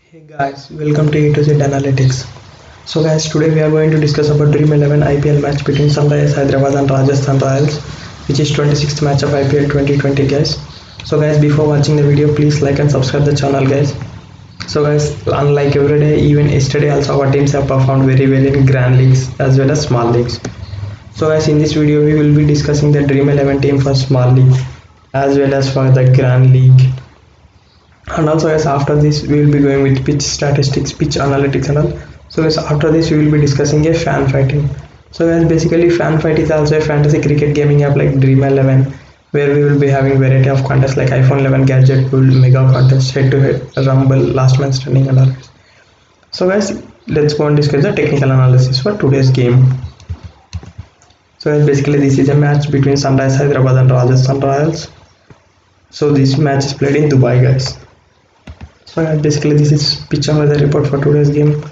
Hey guys, welcome to A to Z Analytics. So guys, today we are going to discuss about Dream 11 IPL match between Sunrisers Hyderabad and Rajasthan Royals, which is 26th match of IPL 2020 guys. So guys, before watching the video, please like and subscribe the channel guys. So guys, unlike every day, even yesterday also our teams have performed very well in grand leagues as well as small leagues. So guys, in this video we will be discussing the Dream 11 team for small league as well as for the grand league, and also as after this we will be going with pitch statistics, pitch analytics and all. So as after this we will be discussing a fan fighting. So as basically fan fight is also a fantasy cricket gaming app like Dream 11, where we will be having variety of contests like iPhone 11 gadget pool, mega contest, head to head, rumble, last man standing and all. So guys, let's go and discuss the technical analysis for today's game. So as basically this is a match between Sunrise Hyderabad and Rajasthan Royals. So this match is played in Dubai guys. So basically this is pitch and weather report for today's game.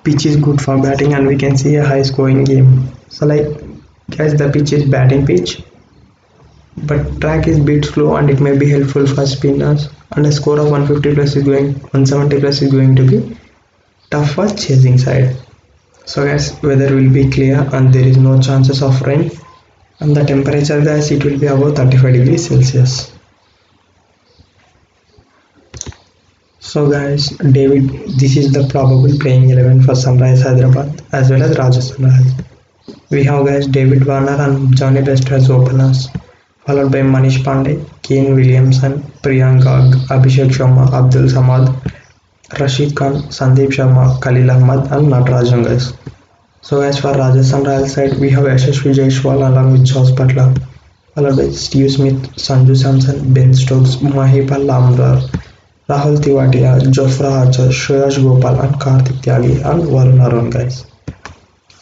Pitch is good for batting and we can see a high scoring game. So like guys, the pitch is batting pitch, but track is bit slow and it may be helpful for spinners, and a score of 150 plus is going 170 plus is going to be tough for chasing side. So guys, weather will be clear and there is no chances of rain, and the temperature guys, it will be above 35 degrees Celsius. So guys, David, this is the probable playing 11 for Sunrise Hyderabad as well as Rajasthan Royals. We have guys David Warner and Johnny Best as openers, followed by Manish Pandey, Kane Williamson, Priyank Garg, Abhishek Sharma, Abdul Samad, Rashid Khan, Sandeep Sharma, Khalil Ahmad and Natarajan guys. So as for Rajasthan Royals side, we have Yashasvi Jaiswal along with Josh Butler, followed by Steve Smith, Sanju Samson, Ben Stokes, Mahipal Lamrar, Rahul Tewatia, Jofra Archer, Shreyash Gopal and Karthik Tyagi and Varun Arun guys.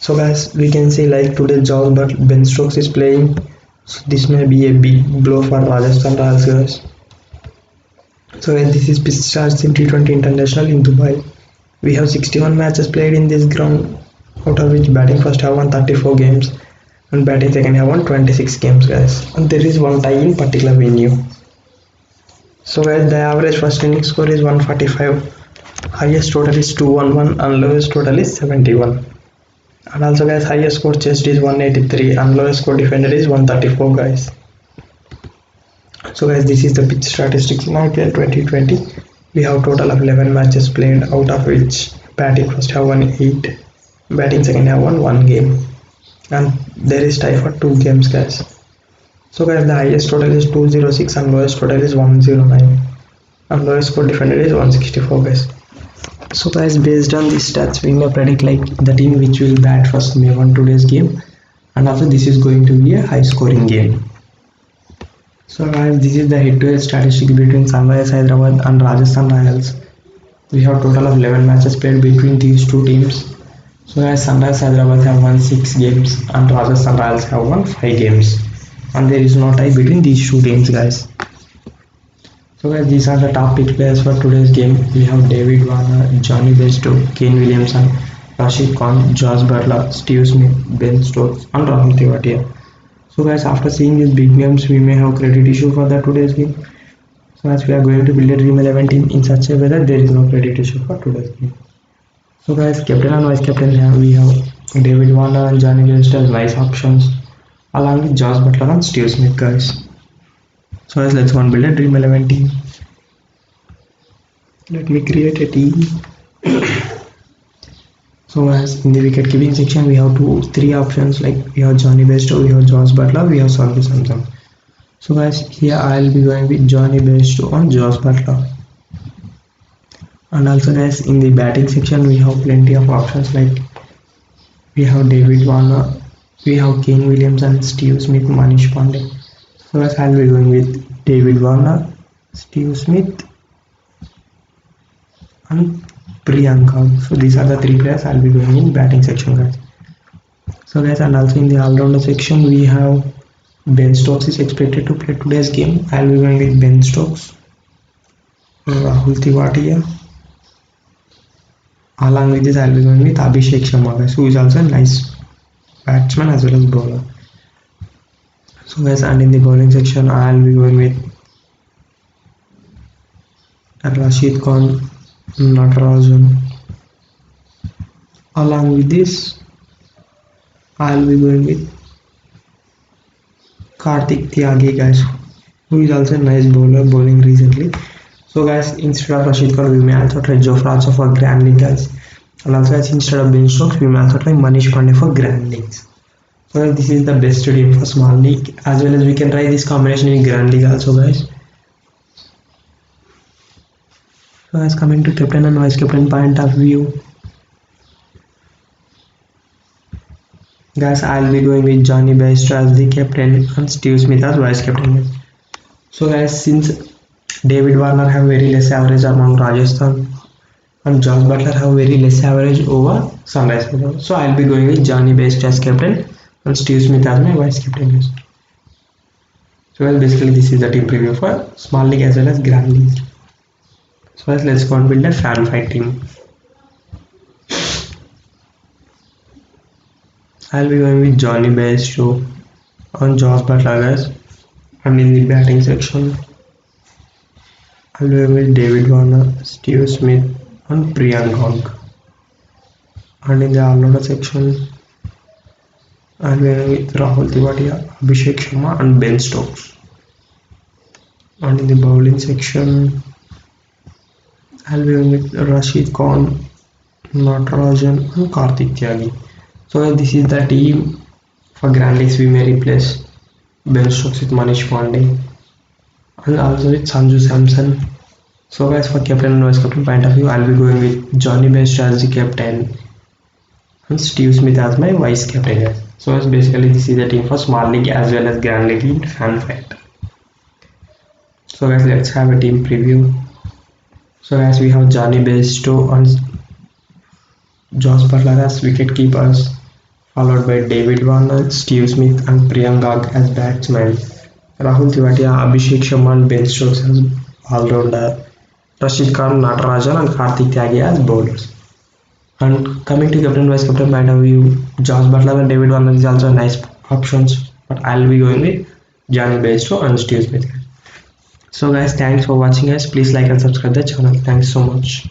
So guys, we can see like today Josh but Ben Stokes is playing. So this may be a big blow for Rajasthan Royals guys. So guys, this is pitch starts in T20 International in Dubai. We have 61 matches played in this ground, out of which batting first have won 34 games and batting second have won 26 games guys. And there is one tie in particular venue. So guys, the average first inning score is 145, highest total is 211 and lowest total is 71. And also guys, highest score chased is 183 and lowest score defended is 134 guys. So guys, this is the pitch statistics in IPL 2020. We have total of 11 matches played, out of which batting first have won 8, batting second have won 1 game, and there is tie for 2 games guys. So guys, the highest total is 206 and lowest total is 109 and lowest score defended is 164 guys. So guys, based on these stats we may predict like the team which will bat first may win today's game, and also this is going to be a high scoring game. So guys, this is the head to head statistics between Sunrise Hyderabad and Rajasthan Royals. We have total of 11 matches played between these two teams. So guys, Sunrise Hyderabad have won 6 games and Rajasthan Royals have won 5 games, and there is no tie between these two teams guys. So guys, these are the top pitch players for today's game. We have David Warner, Johnny Bairstow, Kane Williamson, Rashid Khan, Josh Butler, Steve Smith, Ben Stokes and Rahul Tewatia. So guys, after seeing these big names we may have credit issue for the today's game. So as we are going to build a Dream 11 team in such a way that there is no credit issue for today's game. So guys, captain and vice captain here we have David Warner and Johnny Bairstow as nice options, along with Josh Butler and Steve Smith guys. So guys, let's go and build a Dream 11 team. Let me create a team. So guys, in the wicket keeping section we have 3 options, like we have Johnny Bairstow, we have Josh Butler, we have Sanju Samson. So guys, here I will be going with Johnny Bairstow and Josh Butler. And also guys, in the batting section we have plenty of options, like we have David Warner, we have Kane Williamson, Steve Smith, Manish Pandey. So guys, I will be going with David Warner, Steve Smith and Priyank Garg. So these are the 3 players I will be going in batting section guys. So guys, and also in the all-rounder section we have Ben Stokes is expected to play today's game. I will be going with Ben Stokes, Rahul Tewatia. Along with this I will be going with Abhishek Sharma guys, who is also a nice batsman as well as bowler. So guys, and in the bowling section I will be going with Rashid Khan, Natarajan. Along with this, I'll be going with Karthik Tyagi, guys, who is also a nice bowler, bowling recently. So guys, instead of Rashid Khan, we may also try Jofra Archer for Grand League, guys. And also guys, instead of Ben Stokes, we may also try Manish Pandey for Grand Leagues. So guys, this is the best team for small league, as well as we can try this combination in Grand League also, guys. So guys, coming to captain and vice captain point of view, guys, I'll be going with Johnny Bairstow as the captain and Steve Smith as vice captain. So guys, since David Warner have very less average among Rajasthan and Josh Butler have very less average over Sunrise, so I'll be going with Johnny Bairstow as captain and Steve Smith as my vice captain. So guys, basically this is the team preview for small league as well as grand league. So guys, let's go and build a fan fight team. I'll be going with Johnny Bairstow on Josh Butler, guys, and in the batting section I'll be going with David Warner, Steve Smith and Priyank Gog, and in the all-rounder section I'll be going with Rahul Tewatia, Abhishek Sharma and Ben Stokes, and in the bowling section I'll be going with Rashid Khan, Natarajan and Karthik Tyagi. So this is the team. For Grand Leagues we may replace Ben Stokes with Manish Pandey and also with Sanju Samson. So guys, for captain and vice captain point of view, I'll be going with Johnny Bairstow as the captain and Steve Smith as my vice captain. So guys, basically this is the team for small league as well as grand league in fan fight. So guys, let's have a team preview. So guys, we have Johnny Bairstow and Josh Butler as wicket keepers, followed by David Warner, Steve Smith and Priyank Gog as batsmen, Rahul Tewatia, Abhishek Sharma and Ben Stokes as all-rounder, Rashid Khan, Natarajan and Karthik Tyagi as bowlers. And coming to captain vice captain point of view, Josh Butler and David Warner is also nice options, but I'll be going with Johnny Bairstow and Steve Smith. So guys, thanks for watching us. Please like and subscribe the channel. Thanks so much.